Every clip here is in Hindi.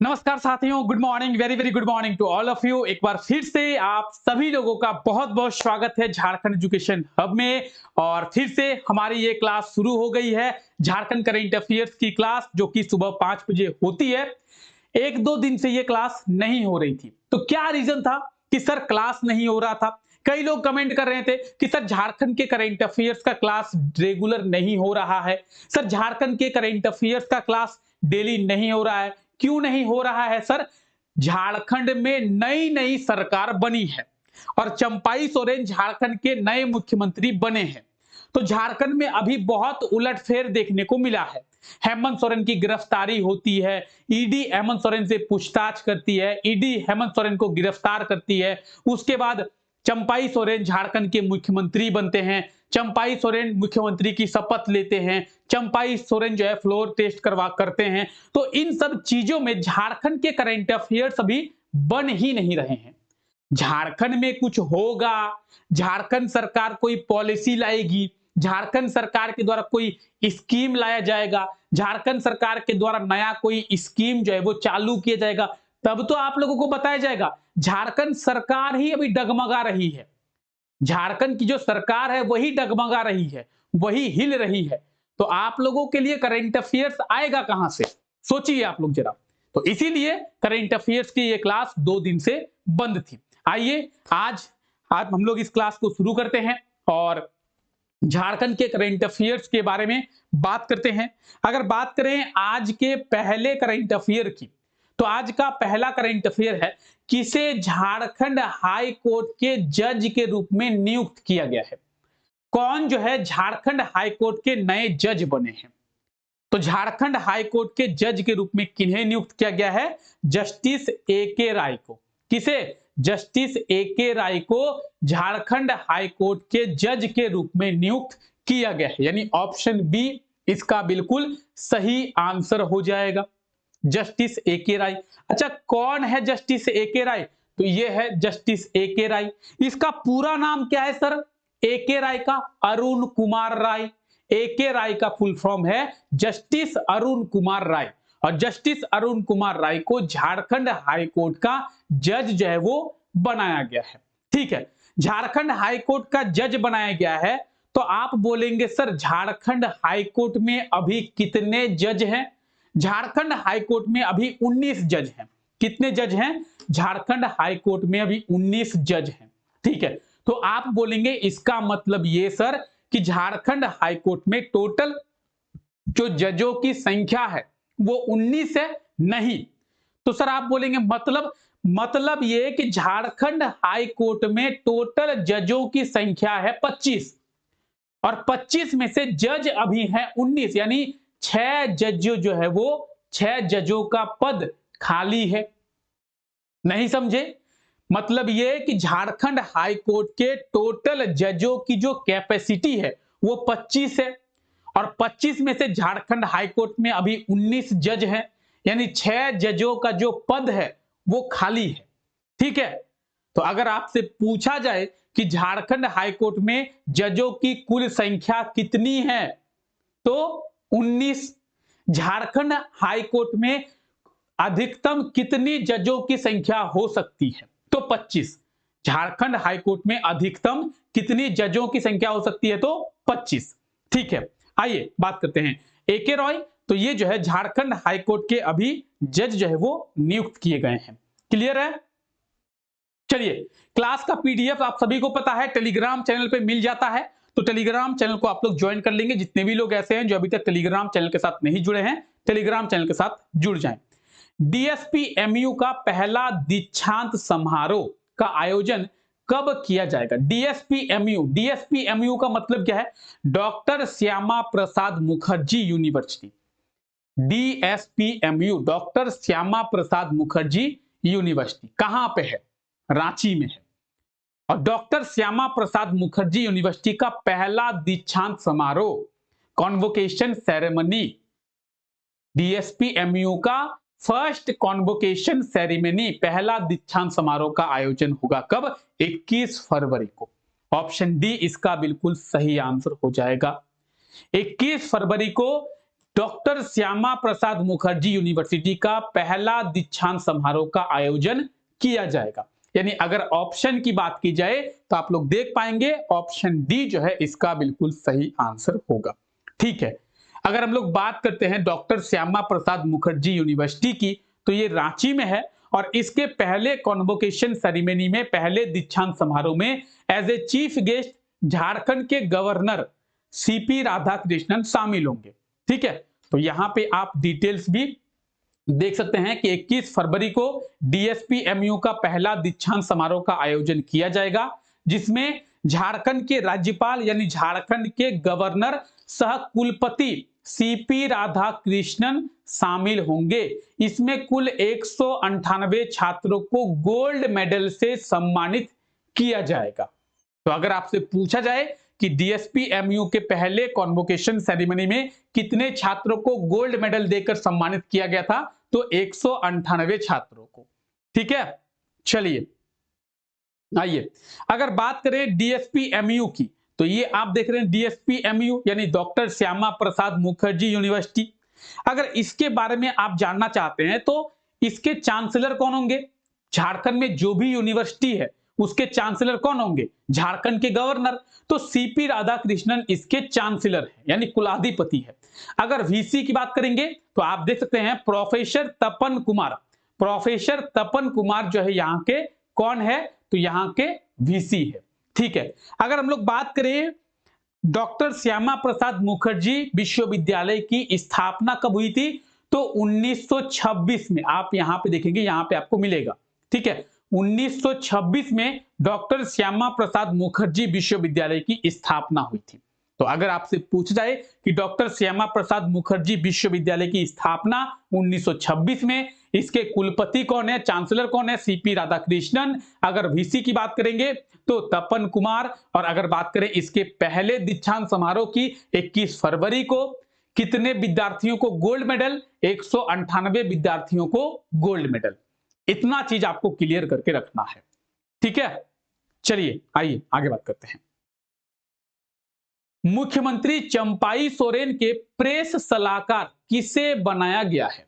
नमस्कार साथियों, good morning, very very good morning to all of you. एक बार फिर से आप सभी लोगों का बहुत बहुत स्वागत है झारखंड एजुकेशन हब में। और फिर से हमारी ये क्लास शुरू हो गई है, झारखंड करंट अफेयर्स की क्लास, जो कि सुबह 5 बजे होती है। एक दो दिन से ये क्लास नहीं हो रही थी, तो क्या रीजन था कि सर क्लास नहीं हो रहा था? कई लोग कमेंट कर रहे थे कि सर झारखंड के करंट अफेयर्स का क्लास रेगुलर नहीं हो रहा है, सर झारखंड के करंट अफेयर्स का क्लास डेली नहीं हो रहा है। क्यों नहीं हो रहा है सर? झारखंड में नई नई सरकार बनी है और चंपाई सोरेन झारखंड के नए मुख्यमंत्री बने हैं। तो झारखंड में अभी बहुत उलटफेर देखने को मिला है। हेमंत सोरेन की गिरफ्तारी होती है, ईडी हेमंत सोरेन से पूछताछ करती है, ईडी हेमंत सोरेन को गिरफ्तार करती है। उसके बाद चंपाई सोरेन झारखंड के मुख्यमंत्री बनते हैं, चंपाई सोरेन मुख्यमंत्री की शपथ लेते हैं, चंपाई सोरेन जो है फ्लोर टेस्ट करते हैं। तो इन सब चीजों में झारखंड के करंट अफेयर्स अभी बन ही नहीं रहे हैं। झारखंड में कुछ होगा, झारखंड सरकार कोई पॉलिसी लाएगी, झारखंड सरकार के द्वारा कोई स्कीम लाया जाएगा, झारखंड सरकार के द्वारा नया कोई स्कीम जो है वो चालू किया जाएगा, तब तो आप लोगों को बताया जाएगा। झारखंड सरकार ही अभी डगमगा रही है, झारखंड की जो सरकार है वही डगमगा रही है, वही हिल रही है। तो आप लोगों के लिए करंट अफेयर्स आएगा कहां से? सोचिए आप लोग जरा। तो इसीलिए करंट अफेयर्स की ये क्लास 2 दिन से बंद थी। आइए आज आज हम लोग इस क्लास को शुरू करते हैं और झारखंड के करंट अफेयर्स के बारे में बात करते हैं। अगर बात करें आज के पहले करंट अफेयर की, तो आज का पहला करंट अफेयर है, किसे झारखंड हाई कोर्ट के जज के रूप में नियुक्त किया गया है? कौन जो है झारखंड हाई कोर्ट के नए जज बने हैं? तो झारखंड हाई कोर्ट के जज के रूप में किन्हें नियुक्त किया गया है? जस्टिस ए के राय को। किसे? जस्टिस ए के राय को झारखंड हाई कोर्ट के जज के रूप में नियुक्त किया गया है। यानी ऑप्शन बी इसका बिल्कुल सही आंसर हो जाएगा, जस्टिस ए के राय। अच्छा, कौन है जस्टिस ए के राय? तो ये है जस्टिस ए के राय। इसका पूरा नाम क्या है सर? ए के राय का अरुण कुमार राय। ए के राय का फुल फॉर्म है जस्टिस अरुण कुमार राय। और जस्टिस अरुण कुमार राय को झारखंड हाई कोर्ट का जज जो है वो बनाया गया है। ठीक है, झारखंड हाई कोर्ट का जज बनाया गया है। तो आप बोलेंगे सर झारखंड हाई कोर्ट में अभी कितने जज हैं? झारखंड हाई कोर्ट में अभी 19 जज हैं। कितने जज हैं? झारखंड हाई कोर्ट में अभी 19 जज हैं। ठीक है, तो आप बोलेंगे इसका मतलब ये सर कि झारखंड हाई कोर्ट में टोटल जो जजों की संख्या है वो 19 है? नहीं। तो सर आप बोलेंगे मतलब ये कि झारखंड हाई कोर्ट में टोटल जजों की संख्या है 25 और 25 में से जज अभी हैं 19, यानी 6 जज जो है वो 6 जजों का पद खाली है। नहीं समझे? मतलब ये कि झारखंड हाई कोर्ट के टोटल जजों की जो कैपेसिटी है वो 25 है और 25 में से झारखंड हाई कोर्ट में अभी 19 जज हैं, यानी 6 जजों का जो पद है वो खाली है। ठीक है, तो अगर आपसे पूछा जाए कि झारखंड हाई कोर्ट में जजों की कुल संख्या कितनी है, तो 19। झारखंड हाई कोर्ट में अधिकतम कितनी जजों की संख्या हो सकती है? तो 25। झारखंड हाई कोर्ट में अधिकतम कितनी जजों की संख्या हो सकती है? तो 25। ठीक है, आइए बात करते हैं ए के रॉय। तो ये जो है झारखंड हाई कोर्ट के अभी जज जो है वो नियुक्त किए गए हैं। क्लियर है? चलिए, क्लास का पीडीएफ आप सभी को पता है टेलीग्राम चैनल पे मिल जाता है, तो टेलीग्राम चैनल को आप लोग ज्वाइन कर लेंगे। जितने भी लोग ऐसे हैं जो अभी तक टेलीग्राम चैनल के साथ नहीं जुड़े हैं, टेलीग्राम चैनल के साथ जुड़ जाएं। डीएसपी एमयू का पहला दीक्षांत समारोह का आयोजन कब किया जाएगा? डीएसपी एमयू का मतलब क्या है? Doctor Shyama Prasad Mukherjee university. DSPMU doctor Shyama Prasad Mukherjee university कहां पे है? रांची में है। और डॉक्टर श्यामा प्रसाद मुखर्जी यूनिवर्सिटी का पहला दीक्षांत समारोह, कॉन्वोकेशन सेरेमनी, डीएसपीएमयू का फर्स्ट कॉन्वोकेशन सेरेमनी, पहला दीक्षांत समारोह का आयोजन होगा कब? 21 फरवरी को। ऑप्शन डी इसका बिल्कुल सही आंसर हो जाएगा। 21 फरवरी को डॉक्टर श्यामा प्रसाद मुखर्जी यूनिवर्सिटी का पहला दीक्षांत समारोह का आयोजन किया जाएगा। यानी अगर ऑप्शन की बात की जाए तो आप लोग देख पाएंगे ऑप्शन डी जो है इसका बिल्कुल सही आंसर होगा। ठीक है, अगर हम लोग बात करते हैं डॉक्टर श्यामा प्रसाद मुखर्जी यूनिवर्सिटी की, तो ये रांची में है और इसके पहले कॉन्वोकेशन सेरेमनी में, पहले दीक्षांत समारोह में as a chief guest Jharkhand के गवर्नर सीपी राधाकृष्णन शामिल होंगे। ठीक है, तो यहां पे आप डिटेल्स भी देख सकते हैं कि 21 फरवरी को डीएसपी-एमयू का पहला दीक्षांत समारोह का आयोजन किया जाएगा, जिसमें झारखंड के राज्यपाल यानी झारखंड के गवर्नर सह कुलपति सीपी राधाकृष्णन शामिल होंगे। इसमें कुल 198 छात्रों को गोल्ड मेडल से सम्मानित किया जाएगा। तो अगर आपसे पूछा जाए कि डीएसपी-एमयू के पहले कॉन्वोकेशन सेरेमनी में कितने छात्रों को गोल्ड मेडल देकर सम्मानित किया गया था, तो 198 छात्रों को। ठीक है, चलिए आइए अगर बात करें डीएसपी-एमयू की, तो ये आप देख रहे हैं डीएसपी-एमयू यानी डॉक्टर श्यामा प्रसाद मुखर्जी यूनिवर्सिटी। अगर इसके बारे में आप जानना चाहते हैं तो इसके चांसलर कौन होंगे, झारखंड में जो भी यूनिवर्सिटी है उसके चांसलर कौन होंगे, झारखंड के गवर्नर। तो सीपी राधाकृष्णन इसके चांसलर हैं यानी कुलाधिपति है। अगर वीसी की बात करेंगे तो आप देख सकते हैं प्रोफेसर तपन कुमार, प्रोफेसर तपन कुमार जो है यहाँ के कौन है, तो यहाँ के वीसी है। ठीक है, अगर हम लोग बात करें डॉक्टर श्यामा प्रसाद मुखर्जी विश्वविद्यालय की स्थापना कब हुई थी, तो 1926 में। आप यहां पे देखेंगे, यहां पे आपको मिलेगा। ठीक है, 1926 में डॉक्टर श्यामा प्रसाद मुखर्जी विश्वविद्यालय की स्थापना हुई थी। तो अगर आपसे पूछ जाए कि डॉक्टर श्यामा प्रसाद मुखर्जी विश्वविद्यालय की स्थापना 1926 में, इसके कुलपति कौन है, चांसलर कौन है, सीपी राधाकृष्णन। अगर वीसी की बात करेंगे तो तपन कुमार। और अगर बात करें इसके पहले दीक्षांत समारोह की 21 फरवरी को, कितने विद्यार्थियों को गोल्ड मेडल, 198 विद्यार्थियों को गोल्ड मेडल। इतना चीज आपको क्लियर करके रखना है। ठीक है, चलिए आइए आगे बात करते हैं। मुख्यमंत्री चंपाई सोरेन के प्रेस सलाहकार किसे बनाया गया है,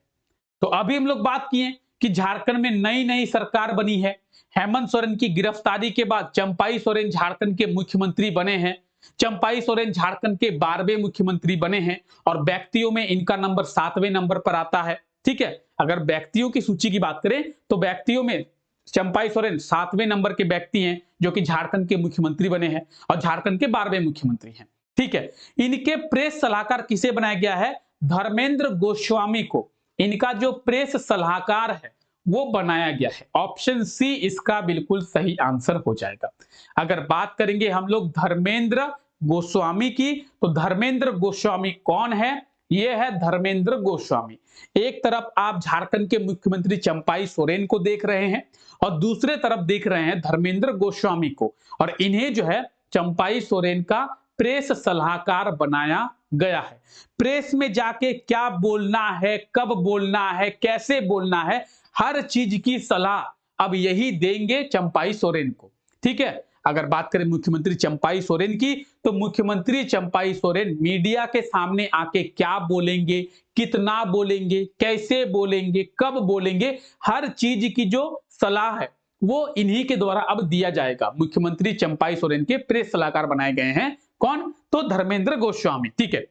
तो अभी हम लोग बात किए कि झारखंड में नई नई सरकार बनी है। हेमंत सोरेन की गिरफ्तारी के बाद चंपाई सोरेन झारखंड के मुख्यमंत्री बने हैं। चंपाई सोरेन झारखंड के 12वें मुख्यमंत्री बने हैं और व्यक्तियों में इनका नंबर 7वें नंबर पर आता है। ठीक है, अगर व्यक्तियों की सूची की बात करें तो व्यक्तियों में चंपाई सोरेन 7वें नंबर के व्यक्ति हैं जो कि झारखंड के मुख्यमंत्री बने हैं और झारखंड के 12वें मुख्यमंत्री हैं। ठीक है, इनके प्रेस सलाहकार किसे बनाया गया है, धर्मेंद्र गोस्वामी को इनका जो प्रेस सलाहकार है वो बनाया गया है। ऑप्शन सी इसका बिल्कुल सही आंसर हो जाएगा। अगर बात करेंगे हम लोग धर्मेंद्र गोस्वामी की, तो धर्मेंद्र गोस्वामी कौन है, ये है धर्मेंद्र गोस्वामी। एक तरफ आप झारखंड के मुख्यमंत्री चंपाई सोरेन को देख रहे हैं और दूसरे तरफ देख रहे हैं धर्मेंद्र गोस्वामी को, और इन्हें जो है चंपाई सोरेन का प्रेस सलाहकार बनाया गया है। प्रेस में जाके क्या बोलना है, कब बोलना है, कैसे बोलना है, हर चीज की सलाह अब यही देंगे चंपाई सोरेन को। ठीक है, अगर बात करें मुख्यमंत्री चंपाई सोरेन की, तो मुख्यमंत्री चंपाई सोरेन मीडिया के सामने आके क्या बोलेंगे, कितना बोलेंगे, कैसे बोलेंगे, कब बोलेंगे, हर चीज की जो सलाह है वो इन्हीं के द्वारा अब दिया जाएगा। मुख्यमंत्री चंपाई सोरेन के प्रेस सलाहकार बनाए गए हैं कौन, तो धर्मेंद्र गोस्वामी। ठीक है,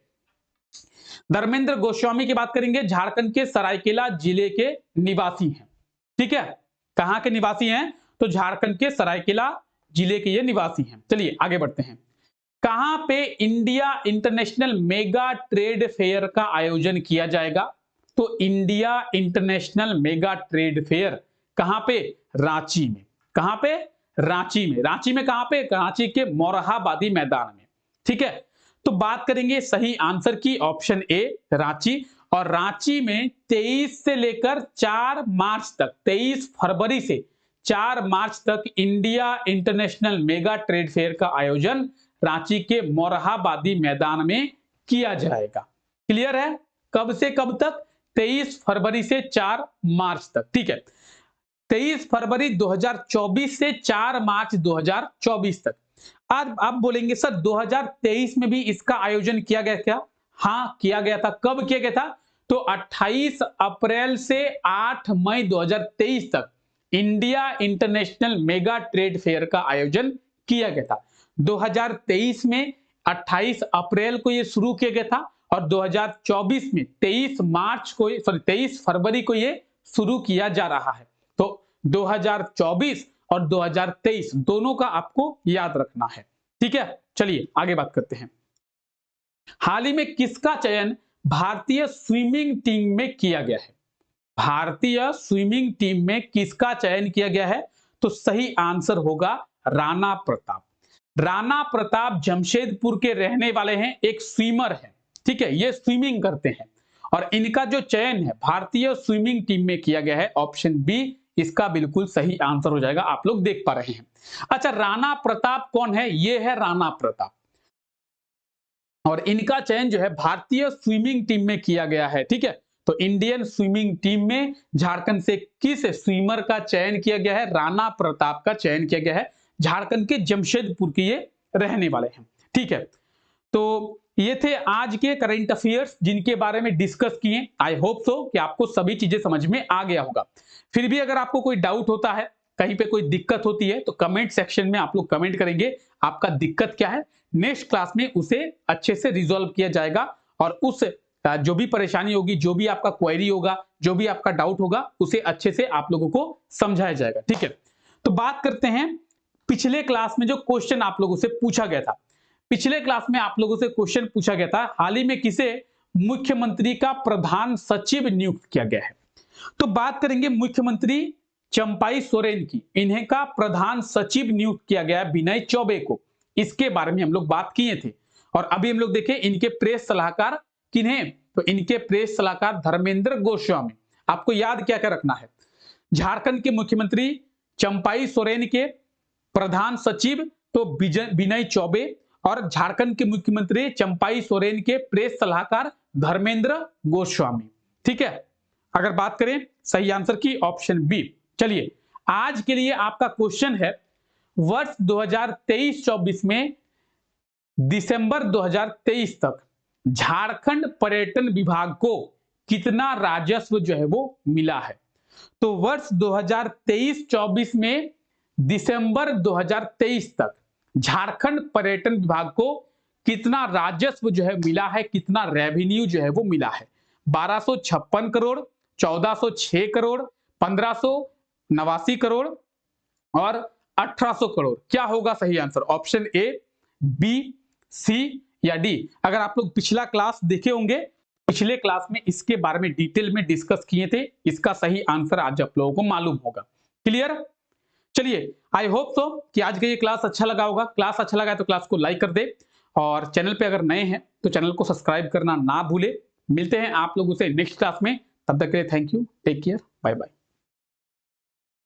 धर्मेंद्र गोस्वामी की बात करेंगे, झारखंड के सरायकेला जिले के निवासी हैं। ठीक है, कहां के निवासी हैं, तो झारखंड के सरायकेला जिले के ये निवासी हैं। चलिए आगे बढ़ते हैं। कहां पे India international mega trade fair का आयोजन किया जाएगा, तो India international mega trade fair कहां पे, रांची में। कहां पे, रांची में। रांची में कहां पे, रांची के मोरहाबादी मैदान में। ठीक है, तो बात करेंगे सही आंसर की, ऑप्शन ए रांची। और रांची में 23 से लेकर 4 मार्च तक, 23 फरवरी से 4 मार्च तक India international mega trade fair का आयोजन रांची के मोरहाबादी मैदान में किया जाएगा। क्लियर है, कब से कब तक, 23 फरवरी से 4 मार्च तक। ठीक है, 23 फरवरी 2024 से 4 मार्च 2024 तक। आज आप बोलेंगे सर 2023 में भी इसका आयोजन किया गया क्या, हाँ किया गया था। कब किया गया था? तो 28 अप्रैल से 8 मई 2023 तक India international mega trade fair का आयोजन किया गया था। 2023 में 28 अप्रैल को यह शुरू किया गया था और 2024 में 23 फरवरी को यह शुरू किया जा रहा है। तो 2024 और 2023 दोनों का आपको याद रखना है। ठीक है, चलिए आगे बात करते हैं। हाल ही में किसका चयन भारतीय स्विमिंग टीम में किया गया है? भारतीय स्विमिंग टीम में किसका चयन किया गया है? तो सही आंसर होगा राणा प्रताप। राणा प्रताप जमशेदपुर के रहने वाले हैं, एक स्विमर है। ठीक है, ये स्विमिंग करते हैं और इनका जो चयन है भारतीय स्विमिंग टीम में किया गया है। ऑप्शन बी इसका बिल्कुल सही आंसर हो जाएगा। आप लोग देख पा रहे हैं। अच्छा, राणा प्रताप कौन है? ये है राणा प्रताप और इनका चयन जो है भारतीय स्विमिंग टीम में किया गया है। ठीक है, तो इंडियन स्विमिंग टीम में झारखंड से किस स्विमर का चयन किया गया है? राणा प्रताप का चयन किया गया है। झारखंड के जमशेदपुर के ये रहने वाले हैं। ठीक है, तो ये थे आज के करंट अफेयर्स जिनके बारे में डिस्कस किए। आई होप सो कि आपको सभी चीजें समझ में आ गया होगा। फिर भी अगर आपको कोई डाउट होता है, कहीं पे कोई दिक्कत होती है, तो कमेंट सेक्शन में आप लोग कमेंट करेंगे आपका दिक्कत क्या है। नेक्स्ट क्लास में उसे अच्छे से रिजॉल्व किया जाएगा और उस जो भी परेशानी होगी, जो भी आपका क्वेरी होगा, जो भी आपका डाउट होगा, उसे अच्छे से आप लोगों को समझाया जाएगा। ठीक है, तो बात करते हैं पिछले क्लास में जो क्वेश्चन आप लोगों से पूछा गया था। पिछले क्लास में आप लोगों से क्वेश्चन पूछा गया था, हाल ही में किसे मुख्यमंत्री का प्रधान सचिव नियुक्त किया गया है? तो बात करेंगे मुख्यमंत्री चंपाई सोरेन की। इन्हें का प्रधान सचिव नियुक्त किया गया विनय चौबे को। इसके बारे में हम लोग बात किए थे और अभी हम लोग देखें इनके प्रेस सलाहकार किन्हें? तो इनके प्रेस सलाहकार धर्मेंद्र गोस्वामी। आपको याद क्या क्या रखना है? झारखंड के मुख्यमंत्री चंपाई सोरेन के प्रधान सचिव तो विनय चौबे और झारखंड के मुख्यमंत्री चंपाई सोरेन के प्रेस सलाहकार धर्मेंद्र गोस्वामी। ठीक है, अगर बात करें सही आंसर की ऑप्शन बी। चलिए आज के लिए आपका क्वेश्चन है, वर्ष 2023-24 में दिसंबर 2023 तक झारखंड पर्यटन विभाग को कितना राजस्व जो है वो मिला है? तो वर्ष 2023-24 में दिसंबर 2023 तक झारखंड पर्यटन विभाग को कितना राजस्व जो है मिला है, कितना रेवेन्यू जो है वो मिला है? 1256 करोड़, 1406 करोड़, 1589 करोड़ और 1800 करोड़। क्या होगा सही आंसर? ऑप्शन ए, बी, सी या डी? अगर आप लोग पिछला क्लास देखे होंगे, पिछले क्लास में इसके बारे में डिटेल में डिस्कस किए थे। इसका सही आंसर आज आप लोगों को मालूम होगा। क्लियर? चलिए, आई होप सो कि आज का ये क्लास अच्छा लगा होगा। क्लास अच्छा लगा तो क्लास को लाइक कर दे और चैनल पे अगर नए हैं तो चैनल को सब्सक्राइब करना ना भूले। मिलते हैं आप लोगों से नेक्स्ट क्लास में, तब तक के लिए thank you, take care, bye bye.